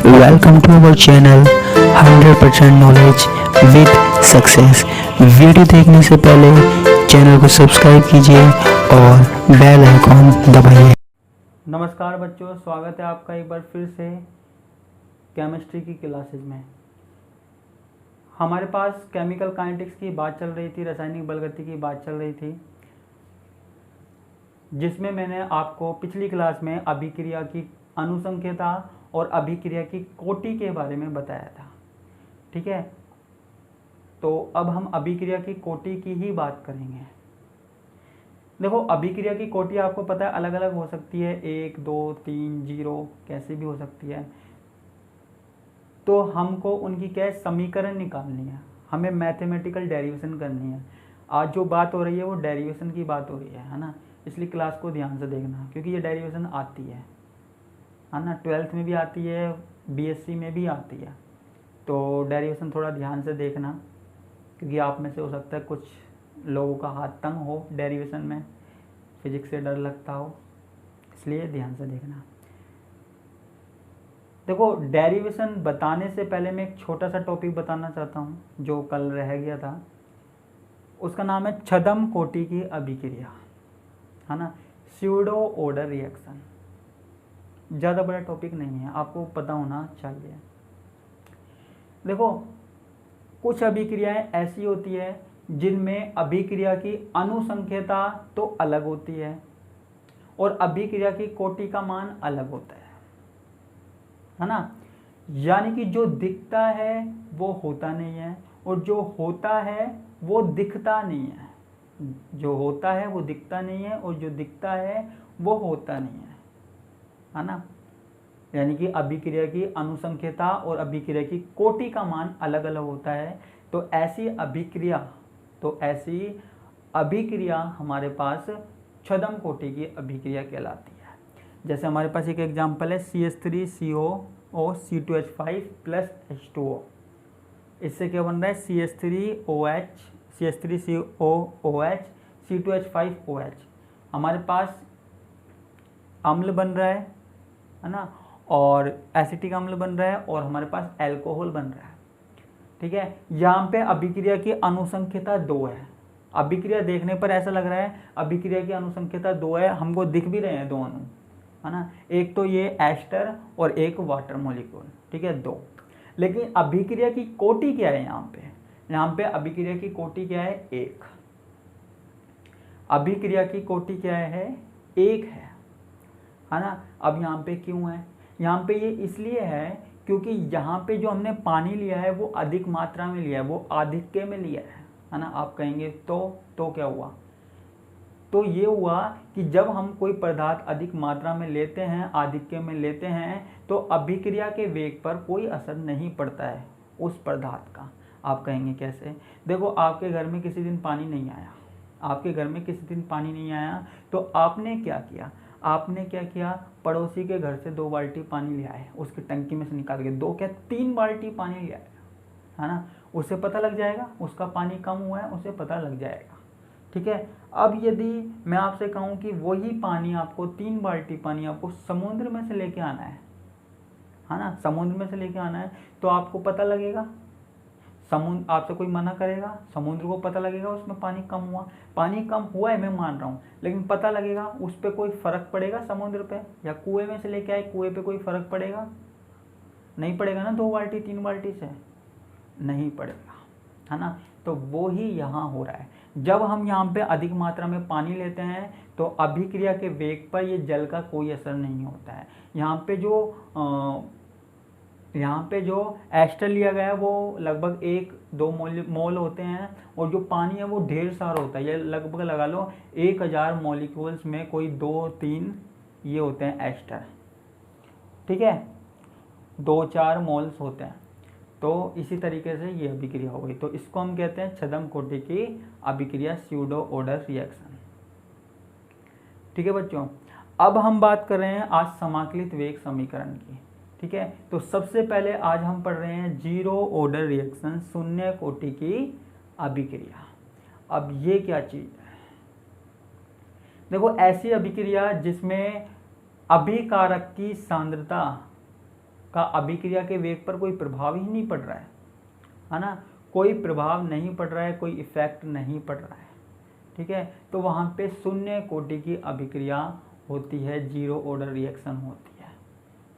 Welcome to our channel 100% knowledge with success. Video देखने से पहले चैनल को सब्सक्राइब कीजिए और बेल आइकॉन दबाइए। नमस्कार बच्चों, स्वागत है आपका एक बार फिर से केमिस्ट्री की क्लासेज में। हमारे पास केमिकल काइनेटिक्स की बात चल रही थी, रासायनिक बलगति की बात चल रही थी, जिसमें मैंने आपको पिछली क्लास में अभिक्रिया की अनुसंख्यता और अभिक्रिया की कोटि के बारे में बताया था। ठीक है, तो अब हम अभिक्रिया की कोटि की ही बात करेंगे। देखो, अभिक्रिया की कोटि आपको पता है अलग अलग हो सकती है, 1, 2, 3, 0 कैसे भी हो सकती है। तो हमको उनकी क्या है, समीकरण निकालनी है, हमें मैथमेटिकल डेरिवेशन करनी है। आज जो बात हो रही है वो डेरिवेशन की बात हो रही है ना, इसलिए क्लास को ध्यान से देखना, क्योंकि ये डेरिवेशन आती है ना, 12th में भी आती है, बीएससी में भी आती है। तो डेरिवेशन थोड़ा ध्यान से देखना, क्योंकि आप में से हो सकता है कुछ लोगों का हाथ तंग हो डेरिवेशन में, फिजिक्स से डर लगता हो, इसलिए ध्यान से देखना। देखो, डेरिवेशन बताने से पहले मैं एक छोटा सा टॉपिक बताना चाहता हूँ जो कल रह गया था। उसका नाम है छद्म कोटि की अभिक्रिया, है ना, स्यूडो ऑर्डर रिएक्शन। ज़्यादा बड़ा टॉपिक नहीं है, आपको पता होना चाहिए। देखो, कुछ अभिक्रियाएं ऐसी होती है जिनमें अभिक्रिया की अनुसंख्यता तो अलग होती है और अभिक्रिया की कोटि का मान अलग होता है ना। यानी कि जो दिखता है वो होता नहीं है और जो होता है वो दिखता नहीं है। जो होता है वो दिखता नहीं है और जो दिखता है वो होता नहीं है ना। यानी कि अभिक्रिया की अनुसंख्यता और अभिक्रिया की कोटि का मान अलग अलग होता है। तो ऐसी अभिक्रिया हमारे पास छद्म कोटि की अभिक्रिया कहलाती है। जैसे हमारे पास एक एग्जांपल है CH3CO C2H5 प्लस H2O। इससे क्या बन रहा है, CH3COOH C2H5OH। हमारे पास अम्ल बन रहा है ना, और एसिटिक अम्ल बन रहा है और हमारे पास अल्कोहल बन रहा है। ठीक है, यहाँ पे अभिक्रिया की अनुसंख्यता 2 है। अभिक्रिया देखने पर ऐसा लग रहा है अभिक्रिया की अनुसंख्यता 2 है, हमको दिख भी रहे हैं 2 अणु, है ना, एक तो ये एस्टर और एक वाटर मॉलिक्यूल। ठीक है, 2। लेकिन अभिक्रिया की कोटि क्या है यहाँ पे अभिक्रिया की कोटि क्या है, 1। अभिक्रिया की कोटि क्या है, 1 है ना। अब यहाँ पे क्यों है, यहाँ पे ये इसलिए है क्योंकि यहाँ पे जो हमने पानी लिया है वो अधिक मात्रा में लिया है, वो आधिक्य में लिया है ना। आप कहेंगे तो क्या हुआ, तो ये हुआ कि जब हम कोई पदार्थ अधिक मात्रा में लेते हैं, आधिक्य में लेते हैं, तो अभिक्रिया के वेग पर कोई असर नहीं पड़ता है उस पदार्थ का। आप कहेंगे कैसे, देखो आपके घर में किसी दिन पानी नहीं आया, तो आपने क्या किया, पड़ोसी के घर से 2 बाल्टी पानी लिया है, उसकी टंकी में से निकाल के 3 बाल्टी पानी लिया है ना। उसे पता लग जाएगा उसका पानी कम हुआ है, उसे पता लग जाएगा। ठीक है, अब यदि मैं आपसे कहूँ कि वही पानी आपको 3 बाल्टी पानी आपको समुद्र में से लेके आना है ना, समुद्र में से लेके आना है, तो आपको पता लगेगा, समुद्र आपसे कोई मना करेगा, समुद्र को पता लगेगा उसमें पानी कम हुआ है, मैं मान रहा हूँ, लेकिन पता लगेगा, उस पर कोई फर्क पड़ेगा समुद्र पे, या कुएं में से लेके आए कुएं पे कोई फर्क पड़ेगा, नहीं पड़ेगा ना, 2 बाल्टी 3 बाल्टी से नहीं पड़ेगा, है ना। तो वो ही यहाँ हो रहा है, जब हम यहाँ पे अधिक मात्रा में पानी लेते हैं तो अभिक्रिया के वेग पर ये जल का कोई असर नहीं होता है। यहाँ पे जो एस्टर लिया गया है वो लगभग 1-2 मोल होते हैं, और जो पानी है वो ढेर सारा होता है, ये लगभग लगा लो 1000 मॉलिक्यूल्स में कोई 2-3 ये होते हैं एस्टर। ठीक है, 2-4 मोल्स होते हैं। तो इसी तरीके से ये अभिक्रिया हो गई, तो इसको हम कहते हैं छद्म कोटि की अभिक्रिया, स्यूडो ऑर्डर रिएक्शन। ठीक है बच्चों, अब हम बात कर रहे हैं आज समाकलित वेग समीकरण की। ठीक है, तो सबसे पहले आज हम पढ़ रहे हैं 0 ऑर्डर रिएक्शन, शून्य कोटि की अभिक्रिया। अब ये क्या चीज है, देखो ऐसी अभिक्रिया जिसमें अभिकारक की सांद्रता का अभिक्रिया के वेग पर कोई प्रभाव ही नहीं पड़ रहा है ना, कोई प्रभाव नहीं पड़ रहा है, कोई इफेक्ट नहीं पड़ रहा है, ठीक है, तो वहाँ पे शून्य कोटि की अभिक्रिया होती है, जीरो ऑर्डर रिएक्शन होती है,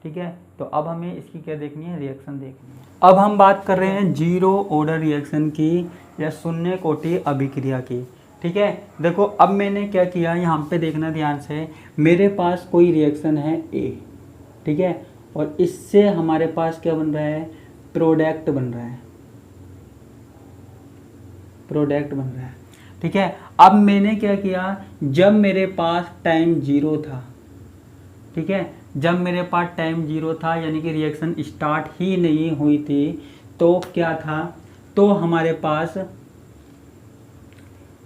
ठीक है। तो अब हमें इसकी क्या देखनी है, रिएक्शन देखनी है। अब हम बात कर रहे हैं जीरो ऑर्डर रिएक्शन की या शून्य कोटि अभिक्रिया की, ठीक है। देखो अब मैंने क्या किया, यहाँ पे देखना ध्यान से, मेरे पास कोई रिएक्शन है ए, ठीक है, और इससे हमारे पास क्या बन रहा है, प्रोडक्ट बन रहा है, प्रोडक्ट बन रहा है, ठीक है। अब मैंने क्या किया, जब मेरे पास टाइम जीरो था, ठीक है, जब मेरे पास टाइम जीरो था यानी कि रिएक्शन स्टार्ट ही नहीं हुई थी, तो क्या था, तो हमारे पास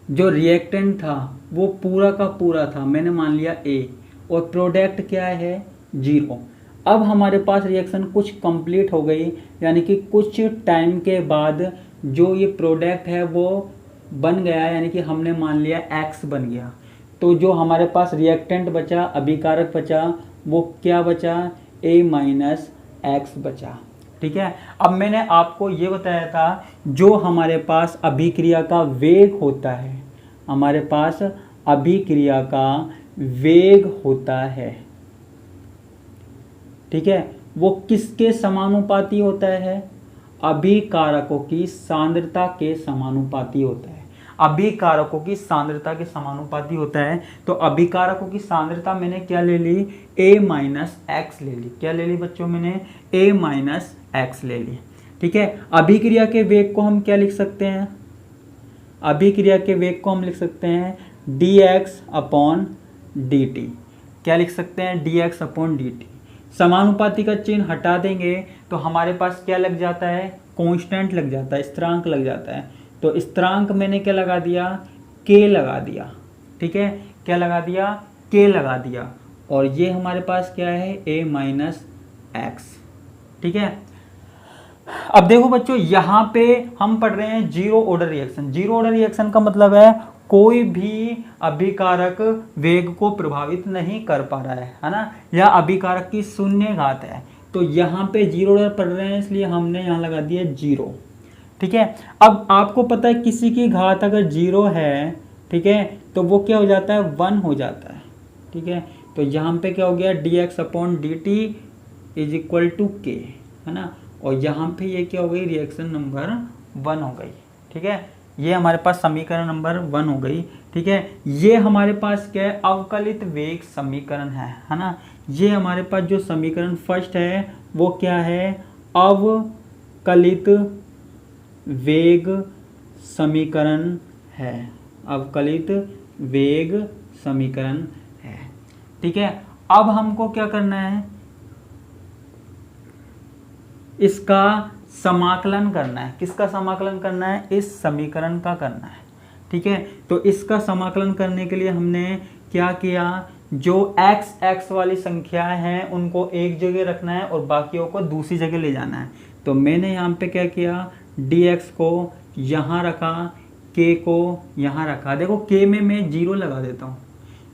जो रिएक्टेंट था वो पूरा का पूरा था, मैंने मान लिया ए, और प्रोडक्ट क्या है, जीरो। अब हमारे पास रिएक्शन कुछ कंप्लीट हो गई, यानी कि कुछ टाइम के बाद जो ये प्रोडक्ट है वो बन गया, यानी कि हमने मान लिया एक्स बन गया, तो जो हमारे पास रिएक्टेंट बचा, अभिकारक बचा, वो क्या बचा, ए माइनस एक्स बचा, ठीक है। अब मैंने आपको ये बताया था, जो हमारे पास अभिक्रिया का वेग होता है, हमारे पास अभिक्रिया का वेग होता है, ठीक है, वो किसके समानुपाती होता है, अभिकारकों की सांद्रता के समानुपाती होता है, अभिकारकों की सांद्रता के समानुपाती होता है। तो अभिकारकों की सांद्रता मैंने क्या ले ली, a माइनस एक्स ले ली, क्या ले ली बच्चों, मैंने a माइनस एक्स ले ली, ठीक है। अभिक्रिया के वेग को हम क्या लिख सकते हैं, अभिक्रिया के वेग को हम लिख सकते हैं dx अपॉन dt, क्या लिख सकते हैं, dx अपॉन dt। समानुपाती का चिन्ह हटा देंगे तो हमारे पास क्या लग जाता है, कांस्टेंट लग जाता है, स्थिरांक लग जाता है। तो स्थिरांक मैंने क्या लगा दिया, k लगा दिया, ठीक है, क्या लगा दिया, k लगा दिया, और ये हमारे पास क्या है, a माइनस एक्स, ठीक है। अब देखो बच्चों, यहाँ पे हम पढ़ रहे हैं zero order reaction. Zero order reaction का मतलब है कोई भी अभिकारक वेग को प्रभावित नहीं कर पा रहा है ना, या अभिकारक की शून्य घात है। तो यहाँ पे जीरो ऑर्डर पढ़ रहे हैं, इसलिए हमने यहाँ लगा दिया जीरो, ठीक है। अब आपको पता है किसी की घात अगर जीरो है, ठीक है, तो वो क्या हो जाता है, वन हो जाता है, ठीक है। तो यहाँ पे क्या हो गया, dx upon dt is equal to k, है ना, और यहाँ पे ये क्या हो गई, रिएक्शन नंबर 1 हो गई, ठीक है। ये हमारे पास समीकरण नंबर 1 हो गई, ठीक है। ये हमारे पास क्या है, अवकलित वेग समीकरण है ना। ये हमारे पास जो समीकरण फर्स्ट है वो क्या है, अवकलित वेग समीकरण है, अवकलित वेग समीकरण है, ठीक है। अब हमको क्या करना है, इसका समाकलन करना है। किसका समाकलन करना है, इस समीकरण का करना है, ठीक है। तो इसका समाकलन करने के लिए हमने क्या किया, जो x वाली संख्या है उनको एक जगह रखना है और बाकियों को दूसरी जगह ले जाना है। तो मैंने यहाँ पे क्या किया, dx को यहाँ रखा, k को यहाँ रखा। देखो k में मैं जीरो लगा देता हूँ,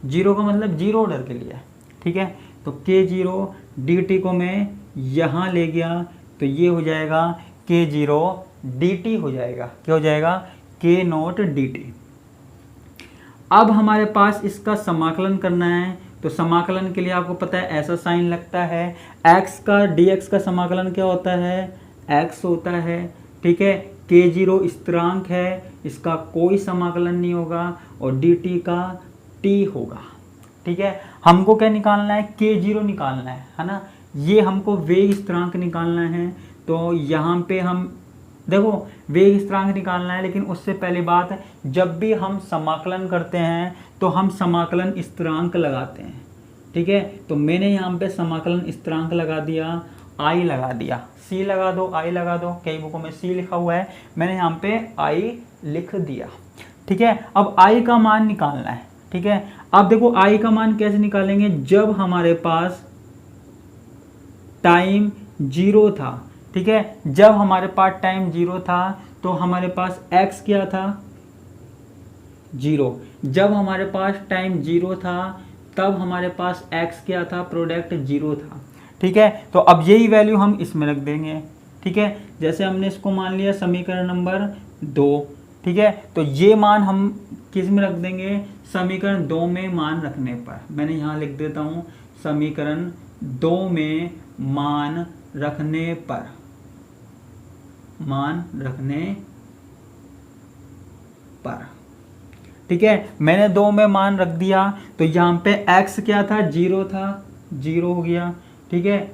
जीरो का मतलब जीरो ऑर्डर के लिए, ठीक है। तो k0 dt को मैं यहाँ ले गया, तो ये हो जाएगा k0 dt हो जाएगा, क्या हो जाएगा, k0 dt। अब हमारे पास इसका समाकलन करना है, तो समाकलन के लिए आपको पता है ऐसा साइन लगता है, x का dx का समाकलन क्या होता है, x होता है, ठीक है। k0 स्थिरांक है, इसका कोई समाकलन नहीं होगा, और dt का t होगा, ठीक है। हमको क्या निकालना है, k0 निकालना है ना, ये हमको वेग स्थिरांक निकालना है। तो यहाँ पे हम देखो वेग स्थिरांक निकालना है, लेकिन उससे पहले बात, जब भी हम समाकलन करते हैं तो हम समाकलन स्थिरांक लगाते हैं, ठीक है। तो मैंने यहाँ पे समाकलन स्थिरांक लगा दिया, i लगा दिया, c लगा दो, i लगा दो, कई बुकों में c लिखा हुआ है, मैंने यहाँ पे i लिख दिया, ठीक है। अब i का मान निकालना है, ठीक है। अब देखो i का मान कैसे निकालेंगे, जब हमारे पास टाइम जीरो था, ठीक है, जब हमारे पास टाइम जीरो था तो हमारे पास x क्या था, जीरो। जब हमारे पास टाइम जीरो था तब हमारे पास x क्या था, प्रोडक्ट जीरो था, ठीक है। तो अब यही वैल्यू हम इसमें रख देंगे, ठीक है। जैसे हमने इसको मान लिया समीकरण नंबर 2, ठीक है। तो ये मान हम किस में रख देंगे, समीकरण 2 में मान रखने पर। मैंने यहाँ लिख देता हूँ समीकरण 2 में मान रखने पर, मान रखने पर, ठीक है। मैंने 2 में मान रख दिया तो यहाँ पे x क्या था, 0 था, 0 हो गया, ठीक है।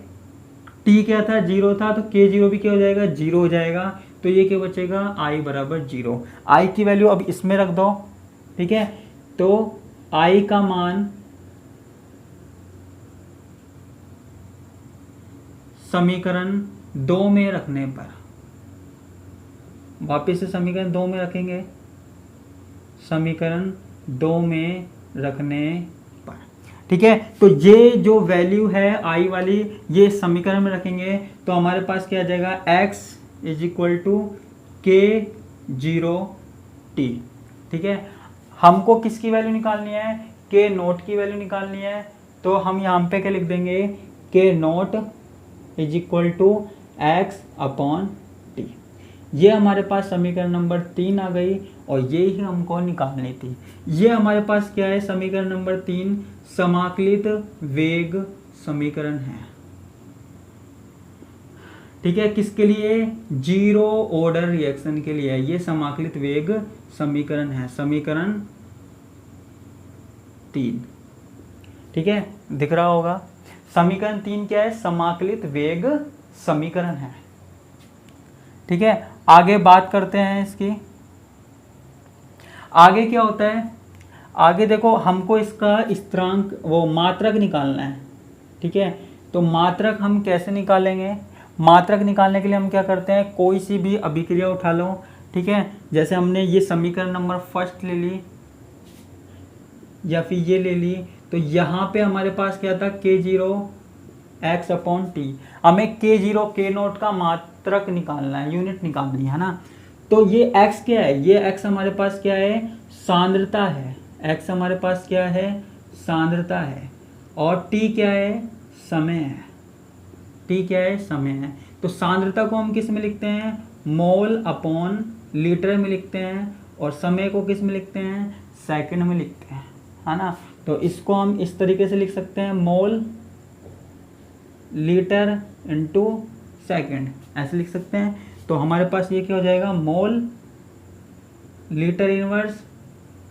t क्या था, 0 था, तो k0 भी क्या हो जाएगा, 0 हो जाएगा। तो ये क्या बचेगा, i बराबर 0। i की वैल्यू अब इसमें रख दो, ठीक है। तो i का मान समीकरण 2 में रखने पर, वापस से समीकरण 2 में रखेंगे, समीकरण 2 में रखने पर, ठीक है। तो ये जो वैल्यू है i वाली, ये समीकरण में रखेंगे तो हमारे पास क्या आ जाएगा, x is equal to k0t, ठीक है। हमको किसकी वैल्यू निकालनी है, k नोट की वैल्यू निकालनी है। तो हम यहाँ पे क्या लिख देंगे, k naught is equal to x upon t। ये हमारे पास समीकरण नंबर 3 आ गई और ये ही हमको निकालनी थी। ये हमारे पास क्या है, समीकरण नंबर 3 समाकलित वेग समीकरण है, ठीक है। किसके लिए, जीरो ऑर्डर रिएक्शन के लिए ये समाकलित वेग समीकरण है, समीकरण 3, ठीक है। दिख रहा होगा समीकरण 3 क्या है, समाकलित वेग समीकरण है, ठीक है। आगे बात करते हैं इसकी, आगे क्या होता है, आगे देखो हमको इसका स्थिरांक वो मात्रक निकालना है, ठीक है। तो मात्रक हम कैसे निकालेंगे, मात्रक निकालने के लिए हम क्या करते हैं, कोई सी भी अभिक्रिया उठा लो, ठीक है। जैसे हमने ये समीकरण नंबर फर्स्ट ले ली या फिर ये ले ली, तो यहाँ पे हमारे पास क्या था, k0 x अपॉन टी। हमें k0 k नोट का मात्रक निकालना है, यूनिट निकालनी है ना। तो ये x क्या है, ये x हमारे पास क्या है, सांद्रता है, x हमारे पास क्या है, सांद्रता है, और t क्या है, समय है, t क्या है, समय है। तो सांद्रता को हम किस में लिखते हैं, मोल अपॉन लीटर में लिखते हैं, और समय को किस में लिखते हैं, सेकंड में लिखते हैं, है ना। तो इसको हम इस तरीके से लिख सकते हैं, मोल लीटर इंटू सेकेंड, ऐसे लिख सकते हैं। तो हमारे पास ये क्या हो जाएगा, मोल लीटर इनवर्स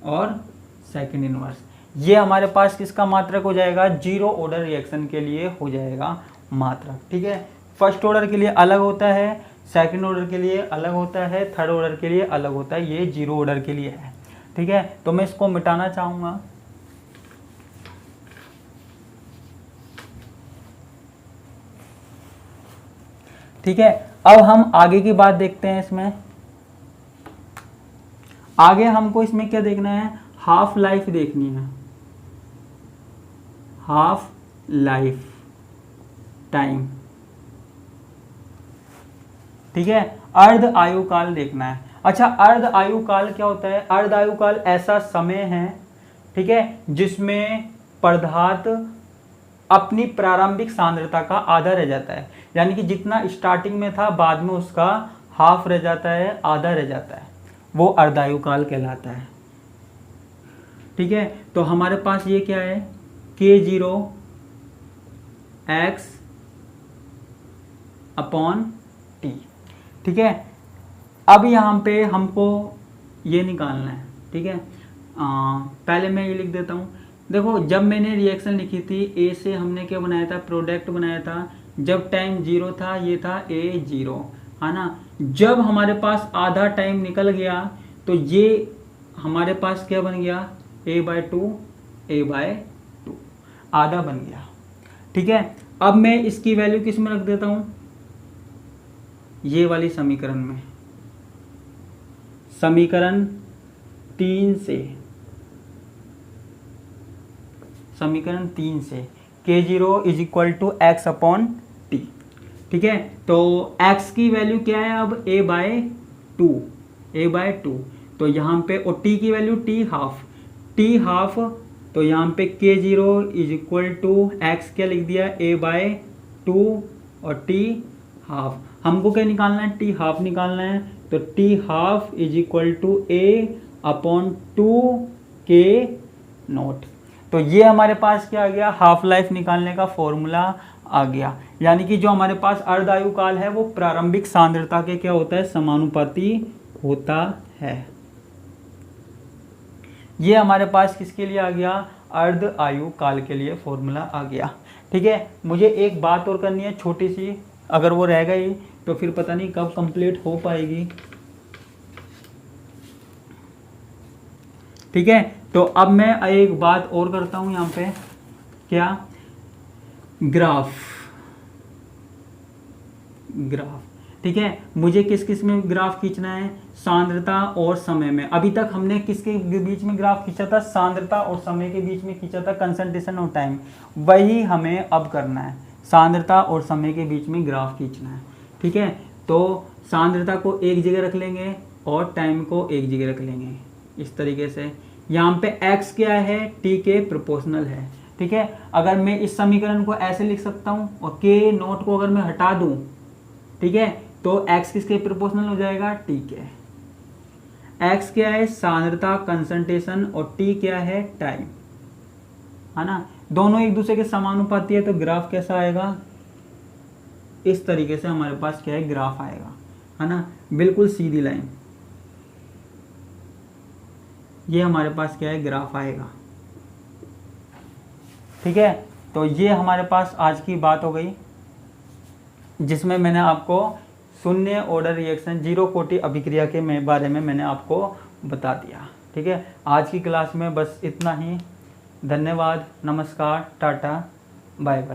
और सेकंड इनवर्स। ये हमारे पास किसका मात्रक हो जाएगा, जीरो ऑर्डर रिएक्शन के लिए हो जाएगा मात्रक, ठीक है। फर्स्ट ऑर्डर के लिए अलग होता है, सेकंड ऑर्डर के लिए अलग होता है, थर्ड ऑर्डर के लिए अलग होता है, ये जीरो ऑर्डर के लिए है, ठीक है। तो मैं इसको मिटाना चाहूँगा, ठीक है। अब हम आगे की बात देखते हैं। इसमें आगे हमको इसमें क्या देखना है, हाफ लाइफ देखनी है, हाफ लाइफ टाइम, ठीक है। अर्ध आयु काल देखना है। अच्छा, अर्ध आयु काल क्या होता है, अर्ध आयु काल ऐसा समय है, ठीक है, जिसमें पदार्थ अपनी प्रारंभिक सांद्रता का आधा रह जाता है, यानी कि जितना स्टार्टिंग में था बाद में उसका हाफ रह जाता है, आधा रह जाता है, वो अर्धायु काल कहलाता है, ठीक है। तो हमारे पास ये क्या है, k0 x अपॉन t, ठीक है। अब यहाँ पे हमको ये निकालना है, ठीक है। पहले मैं ये लिख देता हूँ। देखो, जब मैंने रिएक्शन लिखी थी, ए से हमने क्या बनाया था, प्रोडक्ट बनाया था। जब टाइम 0 था, ये था A0, है ना। जब हमारे पास आधा टाइम निकल गया तो ये हमारे पास क्या बन गया, A/2 आधा बन गया, ठीक है। अब मैं इसकी वैल्यू किस में रख देता हूँ, ये वाली समीकरण में, समीकरण 3 से, समीकरण 3 से k0 is equal to x upon T, ठीक है। तो x की वैल्यू क्या है अब, a/2, तो यहाँ पे, और t की वैल्यू t हाफ, तो यहाँ पे k0 is equal to x क्या लिख दिया, a/2 2 और T हाफ। हमको क्या निकालना है? T हाफ निकालना है। तो T half is equal to A/2K0। तो ये हमारे पास क्या आ गया? हाफ लाइफ निकालने का फॉर्मूला आ गया। यानी कि जो हमारे पास अर्धायु काल है वो प्रारंभिक सांद्रता के क्या होता है? समानुपाती होता है। ये हमारे पास किसके लिए आ गया? अर्ध आयु काल के लिए फॉर्मूला आ गया। ठीक है, मुझे एक बात और करनी है छोटी सी, अगर वो रह गई तो फिर पता नहीं कब कंप्लीट हो पाएगी। ठीक है, तो अब मैं एक बात और करता हूं यहाँ पे, क्या? ग्राफ। ठीक है, मुझे किस किस में ग्राफ खींचना है? सांद्रता और समय में। अभी तक हमने किसके बीच में ग्राफ खींचा था? सांद्रता और समय के बीच में खींचा था, कंसंट्रेशन और टाइम। वही हमें अब करना है, सांद्रता और समय के बीच में ग्राफ खींचना है। ठीक है, तो सांद्रता को एक जगह रख लेंगे और टाइम को एक जगह रख लेंगे इस तरीके से। यहाँ पे x क्या है? t के प्रोपोर्शनल है। ठीक है, अगर मैं इस समीकरण को ऐसे लिख सकता हूँ और K0 को अगर मैं हटा दूँ, ठीक है, तो x किसके प्रोपोर्शनल हो जाएगा? t के। x क्या है? सांद्रता, कंसंट्रेशन, और t क्या है? टाइम, है ना। दोनों एक दूसरे के समानुपाती है, तो ग्राफ कैसा आएगा? इस तरीके से हमारे पास क्या है? ग्राफ आएगा, है ना, बिल्कुल सीधी लाइन। ये हमारे पास क्या है? ग्राफ आएगा। ठीक है, तो ये हमारे पास आज की बात हो गई, जिसमें मैंने आपको शून्य ऑर्डर रिएक्शन, जीरो कोटि अभिक्रिया के बारे में मैंने आपको बता दिया। ठीक है, आज की क्लास में बस इतना ही। धन्यवाद, नमस्कार, टाटा, बाय बाय।